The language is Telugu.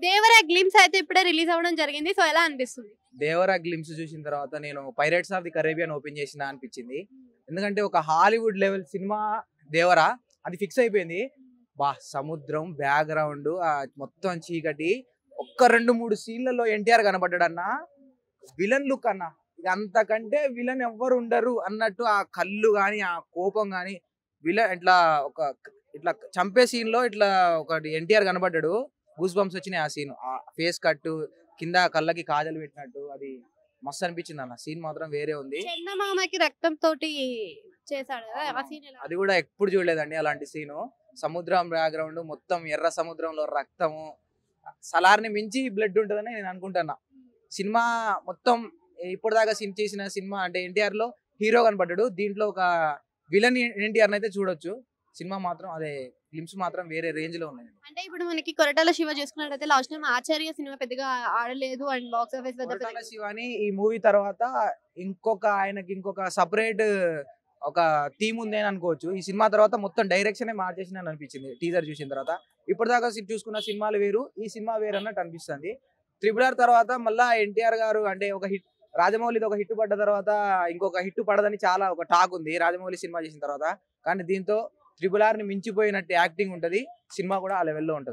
దేవరా గ్లిమ్స్ అయితే ఇప్పుడే రిలీజ్ అవ్వడం జరిగింది. సో ఎలా అనిపిస్తుంది? దేవరా గ్లిమ్స్ చూసిన తర్వాత నేను pirates of the Caribbean open చేసిన అనిపించింది. ఎందుకంటే ఒక హాలీవుడ్ లెవెల్ సినిమా దేవరా అది ఫిక్స్ అయిపోయింది. సముద్రం బ్యాక్గ్రౌండ్ మొత్తం చీకటి ఒక్క 2-3 సీన్లలో ఎన్టీఆర్ కనబడ్డాడన్న విలన్ లుక్ అన్న. ఇక అంతకంటే విలన్ ఎవ్వరు ఉండరు అన్నట్టు ఆ కళ్ళు గాని ఆ కోపం గాని విలన్ ఇట్లా చంపే సీన్ లో ఇట్లా ఒకటి ఎన్టీఆర్ కనబడ్డాడు. గూస్ బంప్స్ వచ్చినాయి ఆ సీన్. ఆ ఫేస్ కట్ కింద కళ్ళకి కాజలు పెట్టినట్టు అది మస్తు అనిపించింది అన్న. సీన్ మాత్రం వేరే ఉంది. చందమామకి రక్తం తోటి చేశాడు కదా ఆ సీన్ ఎలా? అది కూడా ఎప్పుడు చూడలేదండి అలాంటి సీను. సముద్రం బ్యాక్గ్రౌండ్ మొత్తం ఎర్ర సముద్రంలో రక్తము సలార్ని మించి బ్లడ్ ఉంటుందని నేను అనుకుంటున్నా. సినిమా మొత్తం ఇప్పటిదాకా చేసిన సినిమా అంటే ఎన్టీఆర్ లో హీరో కనపడ్డాడు. దీంట్లో ఒక విలన్ ఎన్టీఆర్ అయితే చూడొచ్చు. సినిమా మాత్రం అదే గ్లిమ్స్ మాత్రం వేరే రేంజ్ లో ఉన్నాయి. అంటే ఇప్పుడు మనకి కొరటాల శివ చూసుకున్నట్టయితే లాస్ట్ టైం ఆచార్య సినిమా పెద్దగా ఆడలేదు అండ్ బాక్స్ ఆఫీస్ వద్ద కొరటాల శివాని ఈ మూవీ తర్వాత ఆయనకి ఇంకొక సపరేట్ ఒక థీమ్ ఉంది అని అనుకోవచ్చు. ఈ సినిమా తర్వాత మొత్తం డైరెక్షన్ మార్చేసిన అనిపించింది టీజర్ చూసిన తర్వాత. ఇప్పటిదాకా చూసుకున్న సినిమాలు వేరు, ఈ సినిమా వేరు అన్నట్టు అనిపిస్తుంది. RRR తర్వాత మళ్ళా ఎన్టీఆర్ గారు అంటే ఒక హిట్, రాజమౌళిది ఒక హిట్ పడ్డ తర్వాత ఇంకొక హిట్ పడదని చాలా ఒక టాక్ ఉంది రాజమౌళి సినిమా చేసిన తర్వాత. కానీ దీంతో RRR ని మించిపోయినట్టు యాక్టింగ్ ఉంటది. సినిమా కూడా ఆ లెవెల్లో ఉంటది.